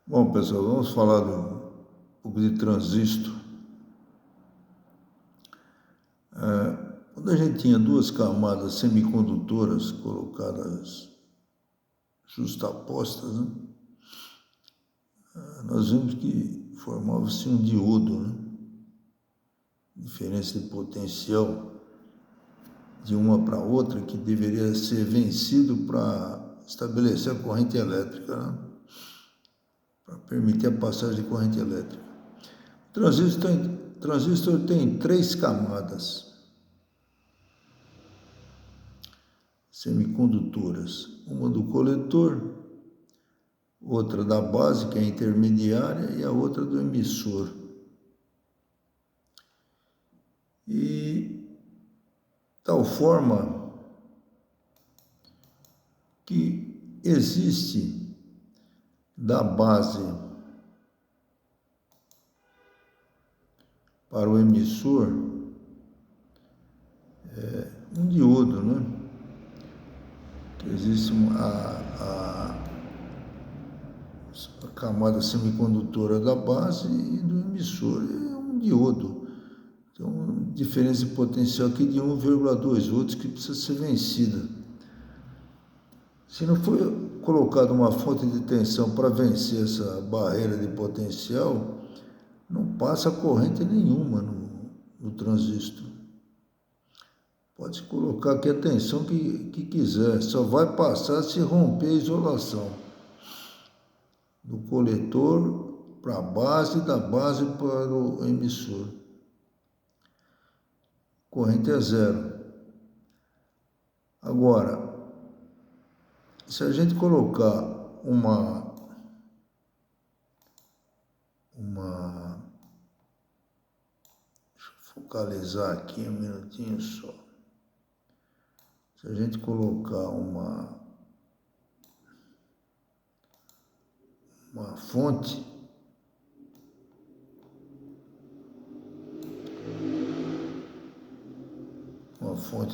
Bom, pessoal, vamos falar de um pouco de transistor. Quando a gente tinha duas camadas semicondutoras colocadas justapostas, né? Nós vimos que formava-se um diodo, né? Diferença de potencial de uma para outra que deveria ser vencido para estabelecer a corrente elétrica, né? Para permitir a passagem de corrente elétrica. O transistor tem três camadas semicondutoras, uma do coletor, outra da base, que é intermediária, e a outra do emissor. E tal forma que existe da base para o emissor um diodo, né? Que existe a camada semicondutora da base e do emissor, é um diodo. Tem uma diferença de potencial aqui de 1,2 volts que precisa ser vencida. Se não for colocada uma fonte de tensão para vencer essa barreira de potencial, não passa corrente nenhuma no transistor. Pode colocar aqui a tensão que quiser, só vai passar se romper a isolação do coletor para a base e da base para o emissor. Corrente é zero. Agora, se a gente colocar deixa eu focalizar aqui um minutinho só. Se a gente colocar uma fonte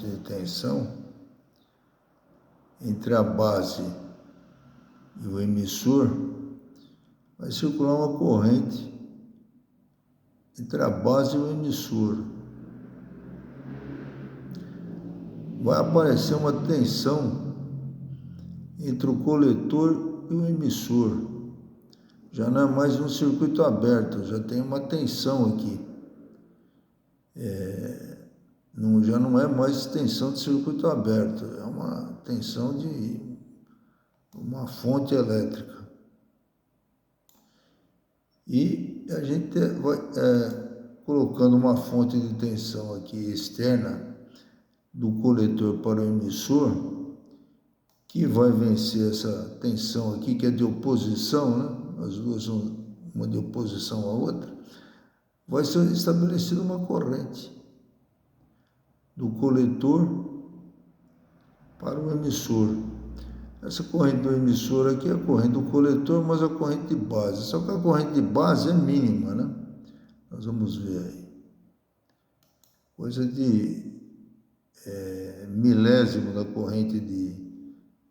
de tensão entre a base e o emissor, vai circular uma corrente entre a base e o emissor. Vai aparecer uma tensão entre o coletor e o emissor. Já não é mais um circuito aberto, já tem uma tensão aqui. Já não é mais tensão de circuito aberto, é uma tensão de uma fonte elétrica. E a gente vai colocando uma fonte de tensão aqui externa do coletor para o emissor, que vai vencer essa tensão aqui, que é de oposição, né? As duas são uma de oposição à outra, vai ser estabelecida uma corrente do coletor para o emissor. Essa corrente do emissor aqui é a corrente do coletor, mas a corrente de base. Só que a corrente de base é mínima, né? Nós vamos ver aí. Coisa de milésimo da corrente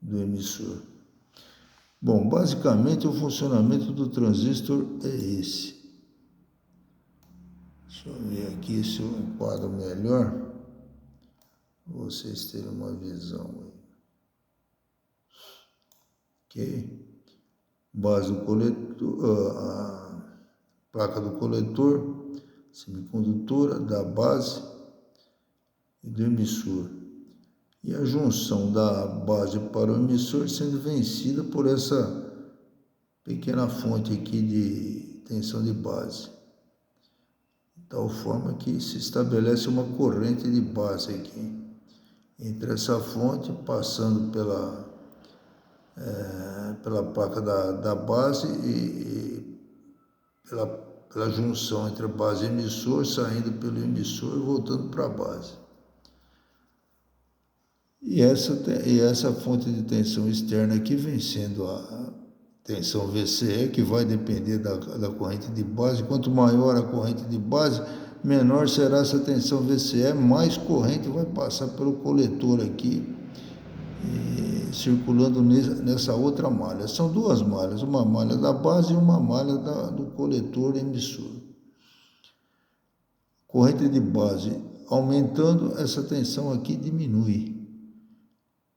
do emissor. Bom, basicamente o funcionamento do transistor é esse. Deixa eu ver aqui se eu enquadro melhor, para vocês terem uma visão aí. Ok? Base do coletor, a placa do coletor, semicondutora da base e do emissor. E a junção da base para o emissor sendo vencida por essa pequena fonte aqui de tensão de base. De tal forma que se estabelece uma corrente de base aqui. Entre essa fonte, passando pela placa da base e pela junção entre a base e emissor, saindo pelo emissor e voltando para a base. E essa fonte de tensão externa aqui vencendo a tensão VCE, que vai depender da corrente de base. Quanto maior a corrente de base, menor será essa tensão VCE, mais corrente vai passar pelo coletor aqui circulando nessa outra malha. São duas malhas, uma malha da base e uma malha do coletor emissor. Corrente de base aumentando, essa tensão aqui diminui.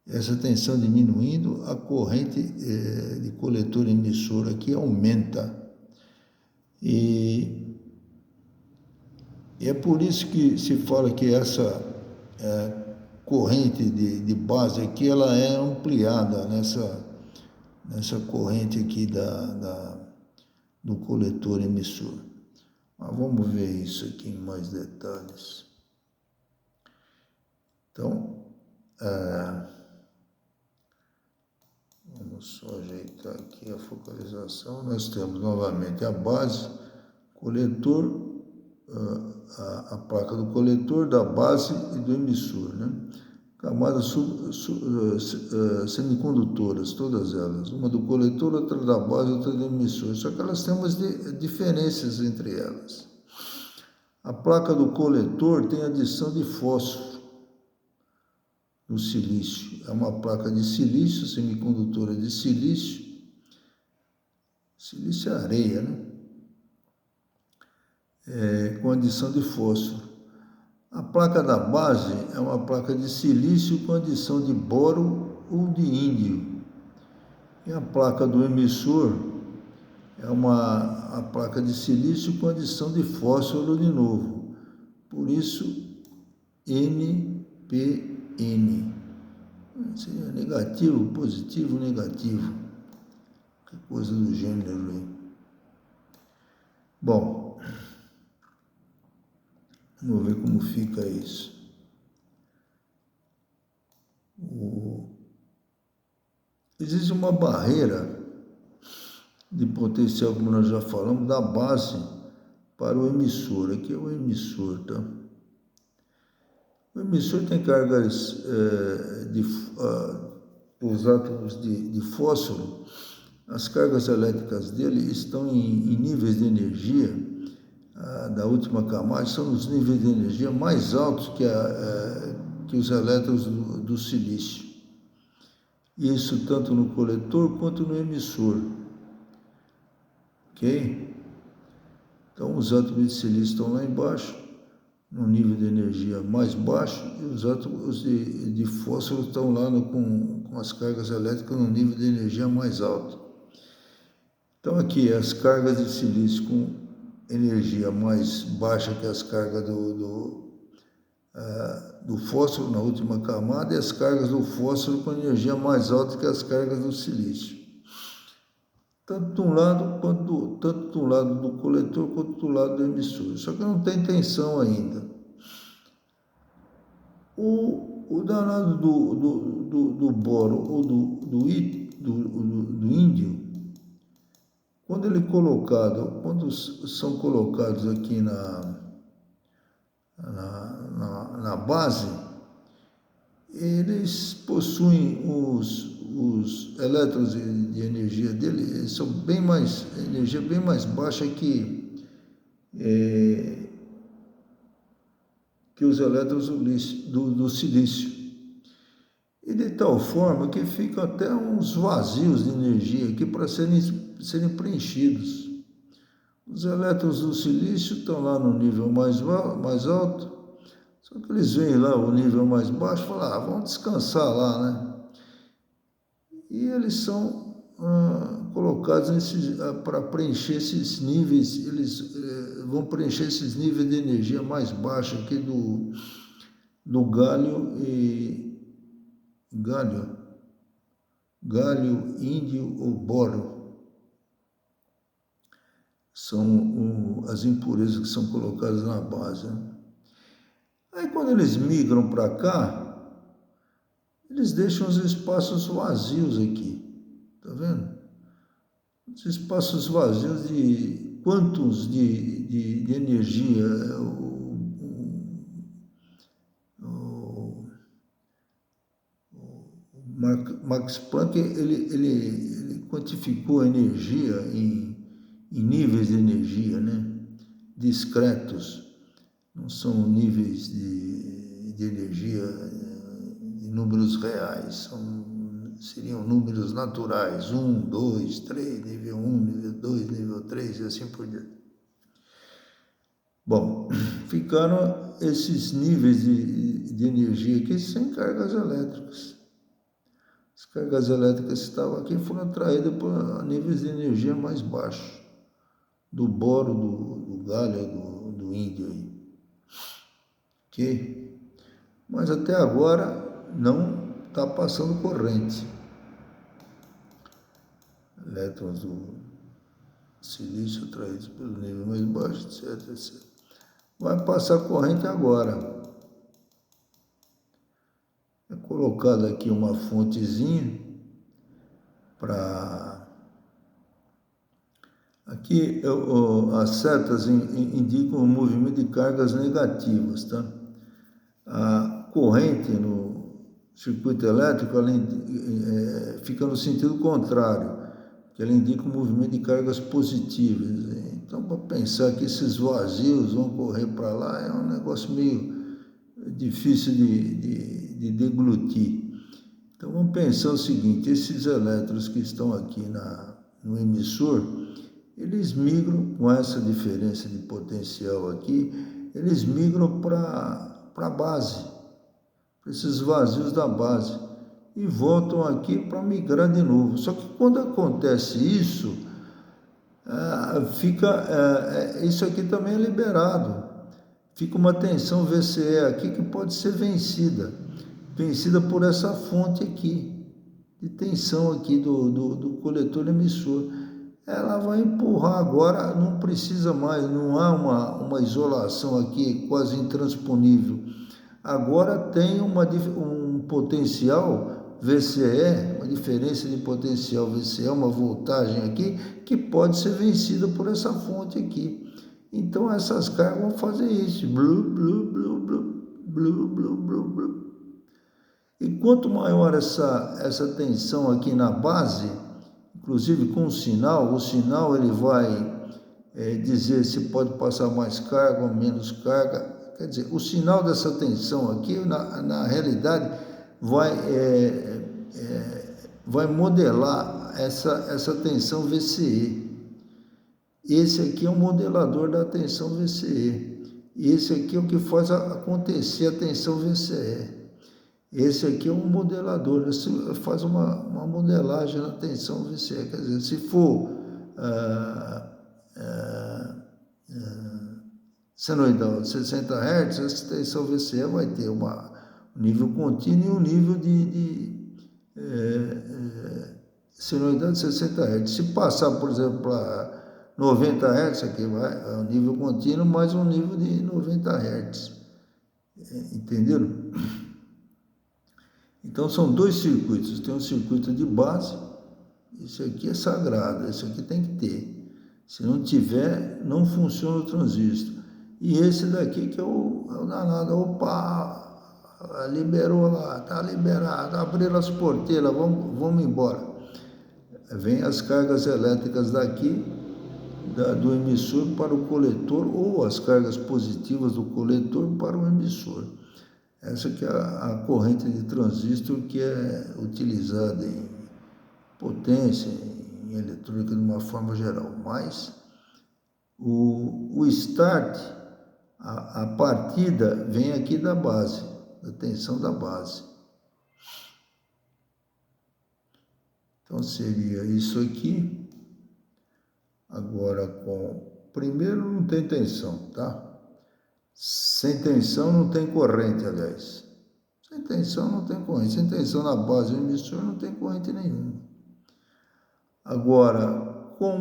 Essa tensão diminuindo, a corrente de coletor emissor aqui aumenta. E é por isso que se fala que essa corrente de base aqui, ela é ampliada nessa corrente aqui do coletor emissor. Mas vamos ver isso aqui em mais detalhes. Então, vamos só ajeitar aqui a focalização. Nós temos novamente a base, coletor, a placa do coletor, da base e do emissor, né? Camadas semicondutoras, todas elas. Uma do coletor, outra da base, outra do emissor. Só que elas têm umas diferenças entre elas. A placa do coletor tem adição de fósforo no silício. É uma placa de silício, semicondutora de silício. Silício é areia, né? Com adição de fósforo. A placa da base é uma placa de silício com adição de boro ou de índio. E a placa do emissor é a placa de silício com adição de fósforo de novo. Por isso, NPN. Seria negativo, positivo, negativo. Que coisa do gênero aí. Bom, vamos ver como fica isso. Existe uma barreira de potencial, como nós já falamos, da base para o emissor. Aqui é o emissor, tá? O emissor tem cargas os átomos de fósforo. As cargas elétricas dele estão em níveis de energia da última camada, são os níveis de energia mais altos que os elétrons do silício. Isso tanto no coletor quanto no emissor. Ok? Então, os átomos de silício estão lá embaixo, no nível de energia mais baixo, e os átomos de fósforo estão lá com as cargas elétricas no nível de energia mais alto. Então, aqui, as cargas de silício com energia mais baixa que as cargas do fósforo na última camada, e as cargas do fósforo com energia mais alta que as cargas do silício. Tanto de um lado do coletor quanto do lado do emissor. Só que não tem tensão ainda. O danado do boro ou do índio, quando são colocados aqui na base, eles possuem os elétrons de energia dele, eles são energia bem mais baixa que os elétrons do silício. E de tal forma que ficam até uns vazios de energia aqui para serem preenchidos. Os elétrons do silício estão lá no nível mais alto, só que eles veem lá o nível mais baixo e falam, vamos descansar lá, né? E eles são colocados para preencher esses níveis, eles vão preencher esses níveis de energia mais baixos aqui do galho, índio ou boro. São as impurezas que são colocadas na base, né? Aí quando eles migram para cá, eles deixam os espaços vazios aqui, tá vendo? Os espaços vazios de quantos de energia o Max Planck ele quantificou a energia em níveis de energia, né? Discretos, não são níveis de energia números reais, seriam números naturais, 1, 2, 3, nível 1, nível 2, nível 3 e assim por diante. Bom, ficaram esses níveis de energia aqui sem cargas elétricas. As cargas elétricas que estavam aqui foram atraídas por níveis de energia mais baixos, do boro, do galho, do índio aí. Ok? Mas até agora não está passando corrente. Elétrons do silício atraídos pelo nível mais baixo, etc, etc. Vai passar corrente agora. É colocado aqui uma fontezinha para... Aqui as setas indicam o movimento de cargas negativas, tá? A corrente no circuito elétrico fica no sentido contrário, que ela indica o movimento de cargas positivas. Então, para pensar que esses vazios vão correr para lá é um negócio meio difícil de deglutir. Então, vamos pensar o seguinte: esses elétrons que estão aqui no emissor, eles migram com essa diferença de potencial aqui, eles migram para a base, para esses vazios da base, e voltam aqui para migrar de novo. Só que quando acontece isso, isso aqui também é liberado. Fica uma tensão VCE aqui que pode ser vencida por essa fonte aqui, de tensão aqui do coletor emissor. Ela vai empurrar agora, não precisa mais, não há uma isolação aqui quase intransponível. Agora tem um potencial VCE, uma diferença de potencial VCE, uma voltagem aqui, que pode ser vencida por essa fonte aqui. Então essas cargas vão fazer isso, blu, blu, blu, blu, blu, blu, blu, blu. E quanto maior essa tensão aqui na base, inclusive com o sinal ele vai dizer se pode passar mais carga ou menos carga. Quer dizer, o sinal dessa tensão aqui, na realidade, vai modelar essa tensão VCE. Esse aqui é um modelador da tensão VCE. Esse aqui é o que faz acontecer a tensão VCE. Esse aqui é um modelador, faz uma modelagem na tensão VCE. Quer dizer, se for senoidal de 60 Hz, essa tensão VCE vai ter um nível contínuo e um nível de senoidal de 60 Hz. Se passar, por exemplo, para 90 Hz, aqui é um nível contínuo mais um nível de 90 Hz. Entenderam? Então são dois circuitos. Tem um circuito de base, esse aqui é sagrado, esse aqui tem que ter. Se não tiver, não funciona o transistor. E esse daqui que é o danado. Opa, liberou lá, tá liberado, abriram as porteiras, vamos embora. Vem as cargas elétricas daqui, do emissor para o coletor, ou as cargas positivas do coletor para o emissor. Essa que é a corrente de transistor que é utilizada em potência, em eletrônica de uma forma geral. Mas o start, a partida, vem aqui da base, da tensão da base. Então seria isso aqui. Agora primeiro não tem tensão, tá? Sem tensão não tem corrente, aliás. Sem tensão não tem corrente. Sem tensão na base do emissor não tem corrente nenhuma. Agora, com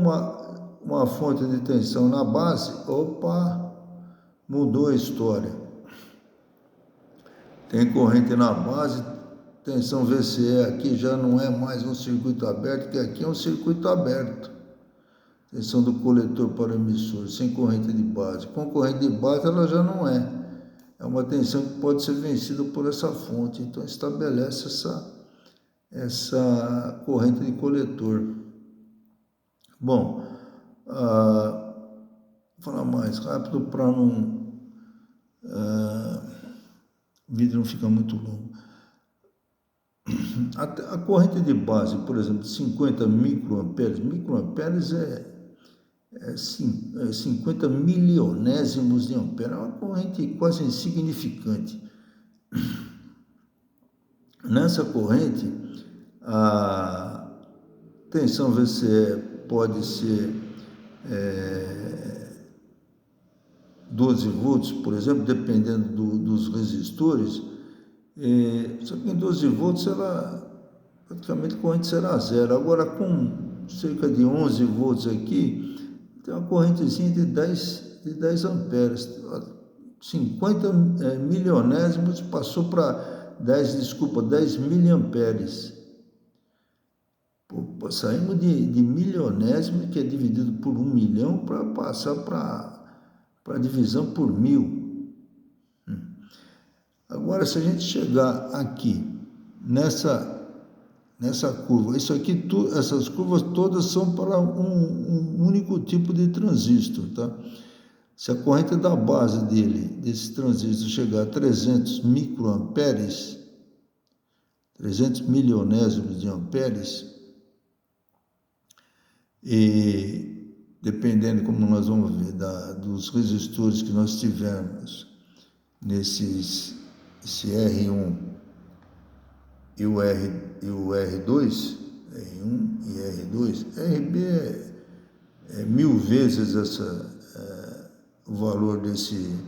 uma fonte de tensão na base, opa, mudou a história. Tem corrente na base, tensão VCE aqui já não é mais um circuito aberto, que aqui é um circuito aberto. Tensão do coletor para o emissor, sem corrente de base. Com corrente de base ela já não é. É uma tensão que pode ser vencida por essa fonte. Então estabelece essa corrente de coletor. Bom, vou falar mais rápido para o vídeo não ficar muito longo. a corrente de base, por exemplo, de 50 microamperes é 50 milionésimos de ampere, é uma corrente quase insignificante. Nessa corrente, a tensão VCE pode ser 12 volts, por exemplo, dependendo dos resistores. Só que em 12 volts, praticamente a corrente será zero. Agora, com cerca de 11 volts aqui, tem uma correntezinha de 10 amperes. 50 milionésimos passou para 10 miliamperes. Saímos de milionésimo, que é dividido por 1 milhão, para passar para a divisão por 1000. Agora, se a gente chegar aqui, nessa curva, essas curvas todas são para um único tipo de transistor, tá? Se a corrente da base desse transistor chegar a 300 microamperes, 300 milionésimos de amperes, e dependendo, como nós vamos ver, dos resistores que nós tivermos esse R1 e o R2, R1 e R2, RB é 1000 vezes o valor desse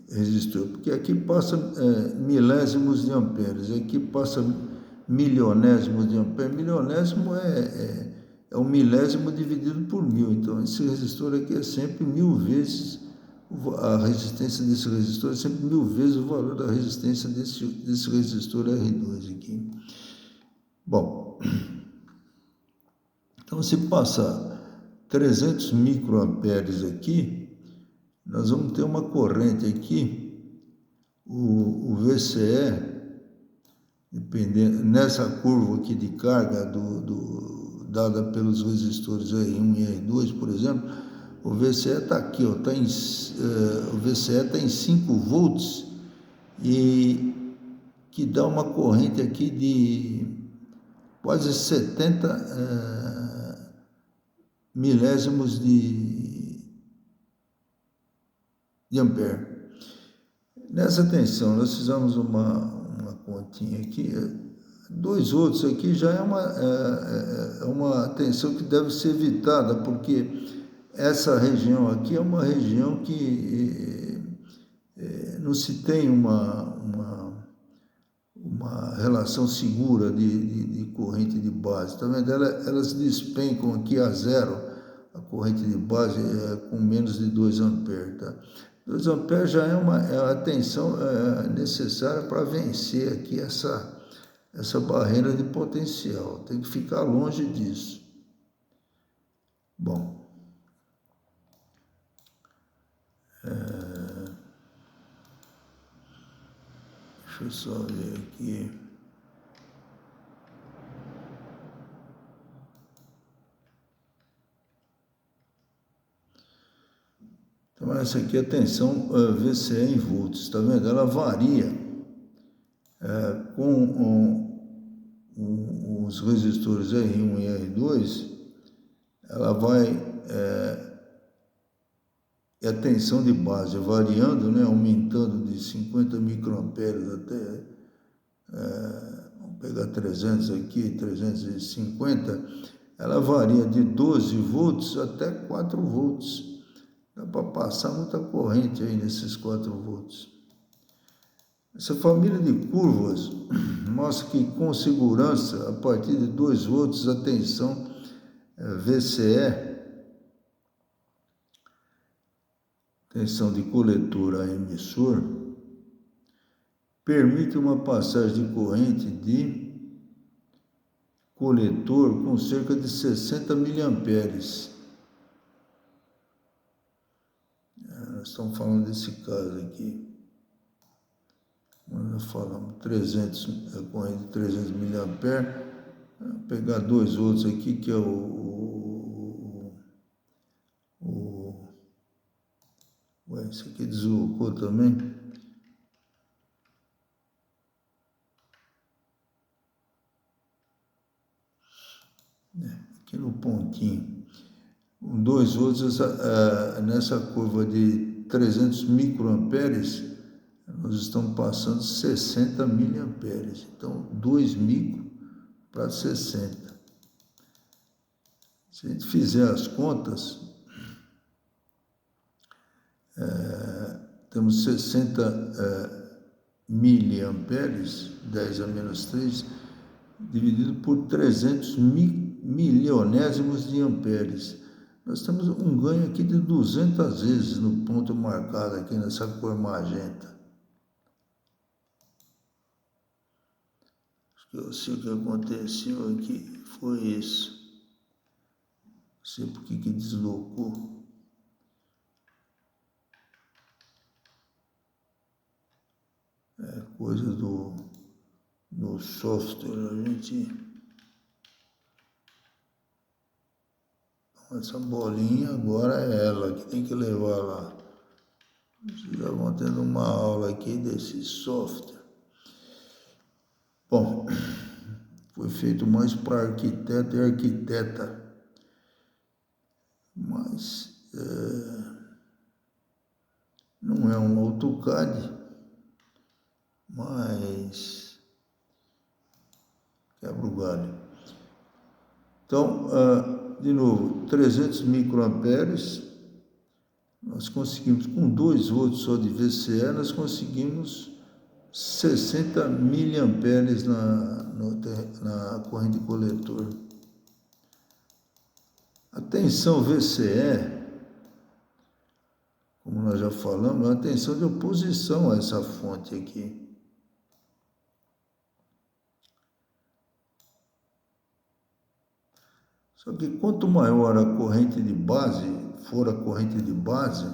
resistor, porque aqui passa milésimos de amperes, aqui passa milionésimos de amperes. Milionésimo é um milésimo dividido por 1000, então esse resistor aqui é sempre 1000 vezes, a resistência desse resistor é sempre 1000 vezes o valor da resistência desse resistor R2 aqui. Bom, então se passar 300 microamperes aqui, nós vamos ter uma corrente aqui, o VCE, dependendo, nessa curva aqui de carga dada pelos resistores R1 e R2, por exemplo, o VCE está aqui, ó, o VCE está em 5 volts, e que dá uma corrente aqui de quase 70 milésimos de ampere. Nessa tensão, nós fizemos uma continha aqui. 2 volts aqui já é uma tensão que deve ser evitada, porque essa região aqui é uma região que não se tem uma relação segura de corrente de base. Tá vendo? Elas despencam aqui a zero, a corrente de base com menos de 2 amperes. Tá? 2 amperes já é a tensão necessária para vencer aqui essa barreira de potencial. Tem que ficar longe disso. Bom, deixa eu só ver aqui. Então, essa aqui é a tensão VCE em volts, está vendo? Ela varia com os resistores R1 e R2, ela vai, a tensão de base variando, né, aumentando de 50 microamperes até, vamos pegar 300 aqui, 350, ela varia de 12 volts até 4 volts. Dá para passar muita corrente aí nesses 4 volts. Essa família de curvas mostra que, com segurança, a partir de 2 volts, a tensão VCE, tensão de coletor a emissor, permite uma passagem de corrente de coletor com cerca de 60 miliamperes. Nós estamos falando desse caso aqui. Nós falamos 300, corrente de 300 miliamperes. Vou pegar 2 volts aqui, que é esse aqui deslocou também. no pontinho. Com 2 volts, nessa curva de 300 microamperes, nós estamos passando 60 miliamperes. Então, 2 micro para 60. Se a gente fizer as contas, temos 60 miliamperes, 10 a menos 3, dividido por 300 milionésimos de amperes. Nós temos um ganho aqui de 200 vezes no ponto marcado aqui nessa cor magenta. Acho que eu sei o que aconteceu aqui, foi isso. Não sei por que deslocou. É coisa do software, a gente... Essa bolinha agora é ela que tem que levar lá. Vocês já vão tendo uma aula aqui desse software. Bom, foi feito mais para arquiteto e arquiteta. Mas não é um AutoCAD, mas quebra o galho. Então, de novo, 300 microamperes, nós conseguimos, com 2 volts só de VCE, nós conseguimos 60 miliamperes na corrente coletor. A tensão VCE, como nós já falamos, é uma tensão de oposição a essa fonte aqui. Só que quanto maior a corrente de base, for a corrente de base,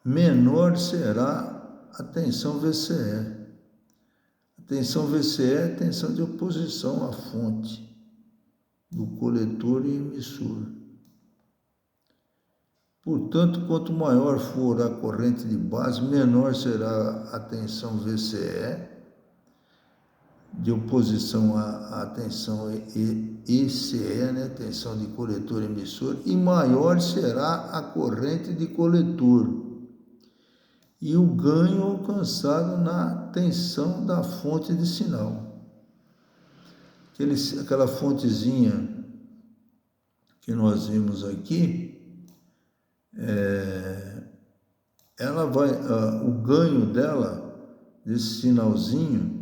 menor será a tensão VCE. A tensão VCE é a tensão de oposição à fonte do coletor e emissor. Portanto, quanto maior for a corrente de base, menor será a tensão VCE, de oposição à tensão ECE, né, tensão de coletor e emissor, e maior será a corrente de coletor e o ganho alcançado na tensão da fonte de sinal. Aquela fontezinha que nós vimos aqui, ela vai, o ganho dela, desse sinalzinho,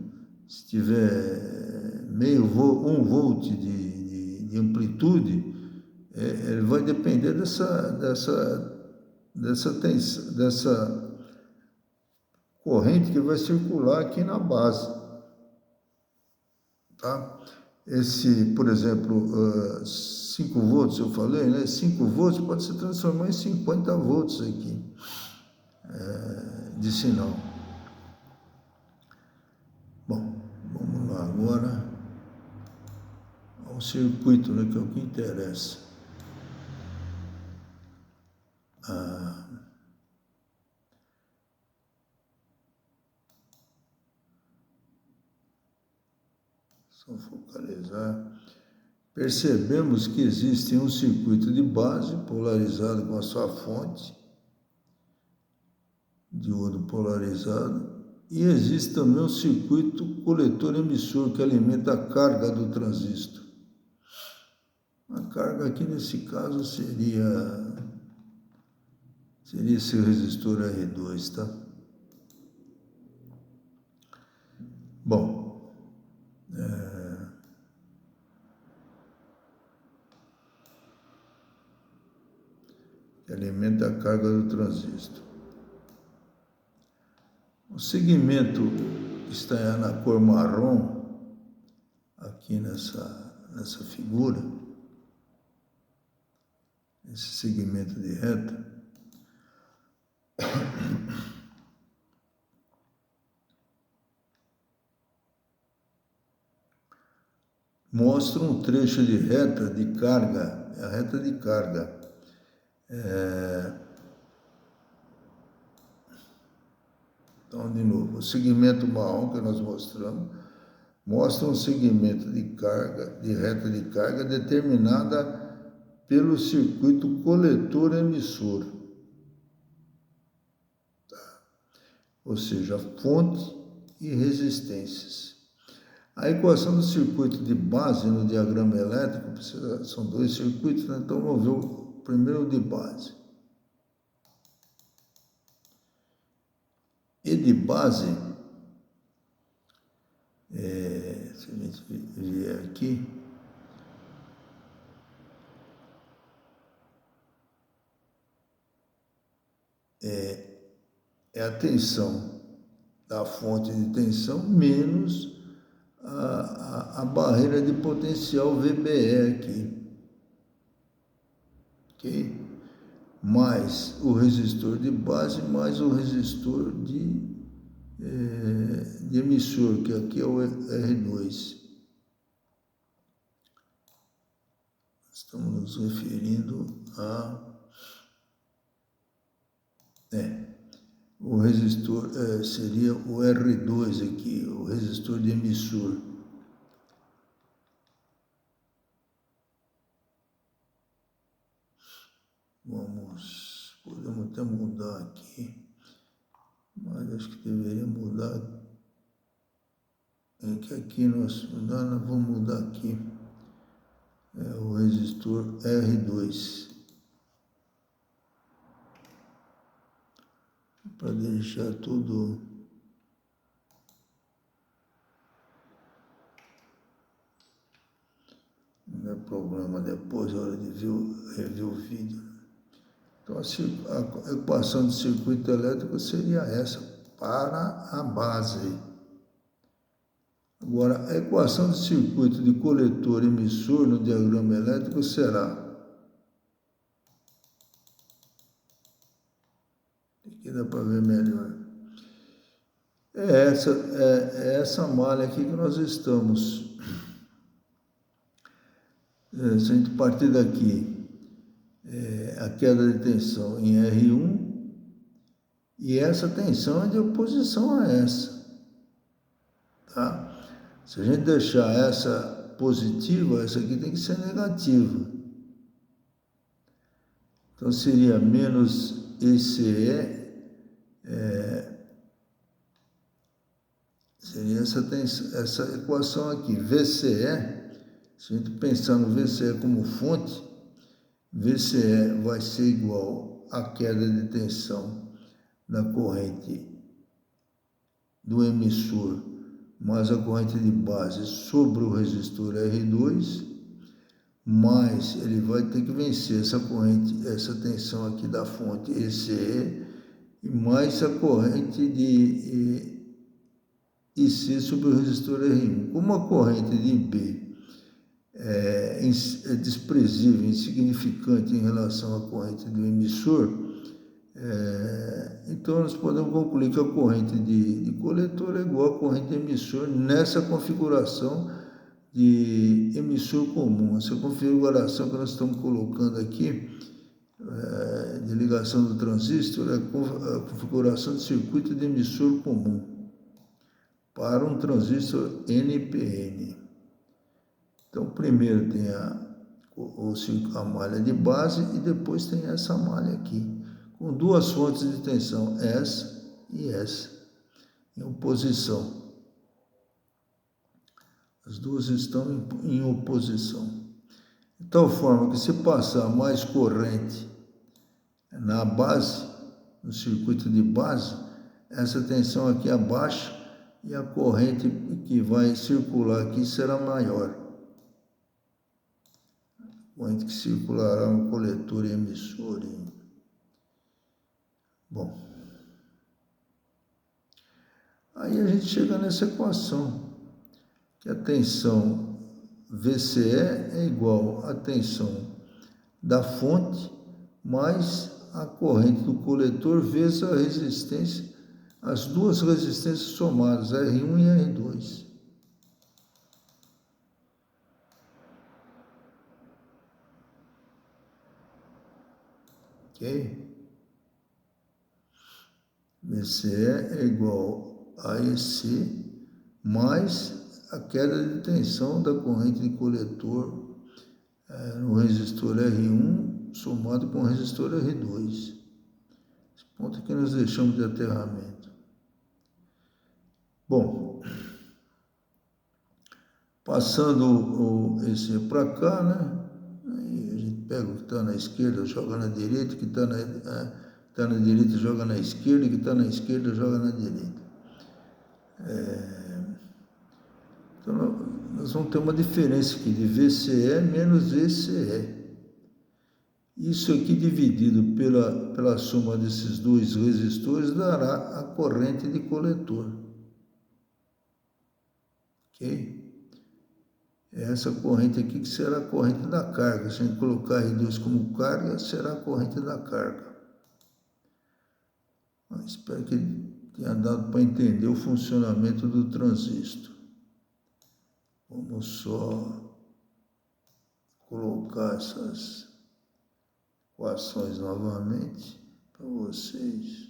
se tiver 1 volt de amplitude, ele vai depender dessa corrente que vai circular aqui na base. Tá? Por exemplo, 5 volts, eu falei, né? 5 volts pode se transformar em 50 volts aqui de sinal. Bom, vamos lá agora ao circuito, né, que é o que interessa. Só focalizar. Percebemos que existe um circuito de base polarizado com a sua fonte, diodo polarizado, e existe também um circuito coletor-emissor que alimenta a carga do transistor. A carga aqui nesse caso seria esse resistor R2, tá? Bom, que alimenta a carga do transistor. O segmento que está na cor marrom, aqui nessa figura, esse segmento de reta, mostra um trecho de reta de carga, a reta de carga. Então, de novo, o segmento marrom que nós mostramos mostra um segmento de carga, de reta de carga determinada pelo circuito coletor-emissor, ou seja, fonte e resistências. A equação do circuito de base no diagrama elétrico, são dois circuitos, né? Então vamos ver o primeiro de base. E de base, se a gente vier aqui, é a tensão da fonte de tensão menos a barreira de potencial VBE aqui, ok? Mais o resistor de base, mais o resistor de emissor, que aqui é o R2. Estamos nos referindo o resistor, seria o R2 aqui, o resistor de emissor. Podemos até mudar aqui, mas acho que deveria mudar. É que aqui nós vamos mudar aqui. O resistor R2. Para deixar tudo não é problema depois, na hora de rever o vídeo. Então a equação de circuito elétrico seria essa, para a base. Agora, a equação de circuito de coletor emissor no diagrama elétrico será, aqui dá para ver melhor, é essa malha aqui que nós estamos. Se a gente partir daqui, a queda de tensão em R1, e essa tensão é de oposição a essa, tá? Se a gente deixar essa positiva, essa aqui tem que ser negativa. Então seria menos ECE, seria essa equação aqui, VCE. Se a gente pensar no VCE como fonte, VCE vai ser igual à queda de tensão da corrente do emissor mais a corrente de base sobre o resistor R2, mais ele vai ter que vencer essa corrente, essa tensão aqui da fonte ECE, e mais a corrente de IC sobre o resistor R1. Como a corrente de IB é desprezível, insignificante em relação à corrente do emissor, então nós podemos concluir que a corrente de coletor é igual à corrente de emissor nessa configuração de emissor comum. Essa configuração que nós estamos colocando aqui, de ligação do transistor, é a configuração de circuito de emissor comum para um transistor NPN. Então, primeiro tem a malha de base e depois tem essa malha aqui, com duas fontes de tensão, essa e essa, em oposição. As duas estão em oposição. De tal forma que se passar mais corrente na base, no circuito de base, essa tensão aqui abaixa e a corrente que vai circular aqui será maior. Corrente que circulará no coletor e emissor. Bom, aí a gente chega nessa equação, que a tensão VCE é igual à tensão da fonte mais a corrente do coletor vezes a resistência, as duas resistências somadas, R1 e R2. Ok? VCE é igual a EC mais a queda de tensão da corrente de coletor no resistor R1 somado com o resistor R2. Esse ponto que nós deixamos de aterramento. Bom, passando esse para cá, né? Aí a gente pega o que está na esquerda, joga na direita, o que está na direita joga na esquerda, o que está na esquerda joga na direita. Então, nós vamos ter uma diferença aqui de VCE menos VCE. Isso aqui dividido pela soma desses dois resistores dará a corrente de coletor. Ok? Essa corrente aqui que será a corrente da carga. Se a gente colocar R2 como carga, será a corrente da carga. Espero que tenha dado para entender o funcionamento do transistor. Vamos só colocar essas equações novamente para vocês.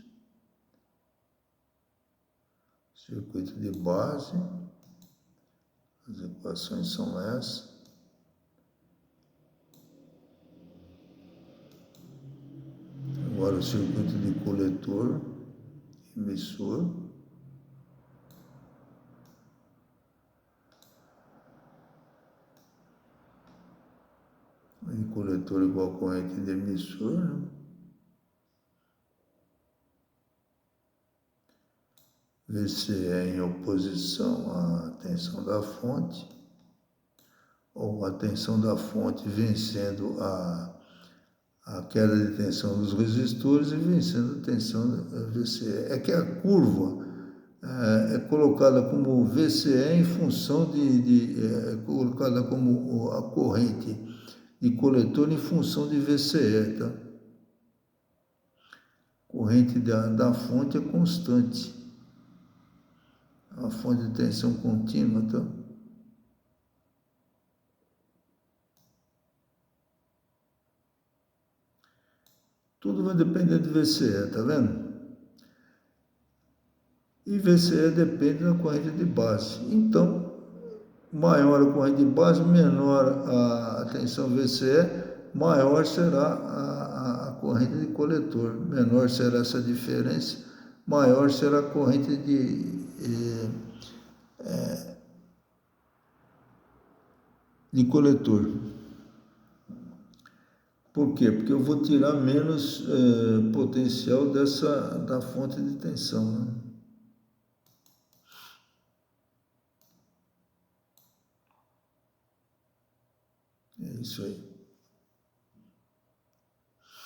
Circuito de base. As equações são essas. Agora o circuito de coletor, emissor. De coletor igual a corrente de emissor, né? VCE em oposição à tensão da fonte, ou a tensão da fonte vencendo a queda de tensão dos resistores e vencendo a tensão da VCE. É que a curva é colocada como VCE em função colocada como a corrente de coletor em função de VCE, tá? Corrente da fonte é constante. A fonte de tensão contínua, tá? Tudo vai depender do VCE, tá vendo? E VCE depende da corrente de base. Então, maior a corrente de base, menor a tensão VCE, maior será a corrente de coletor. Menor será essa diferença, maior será a corrente de coletor. Por quê? Porque eu vou tirar menos potencial da fonte de tensão, né?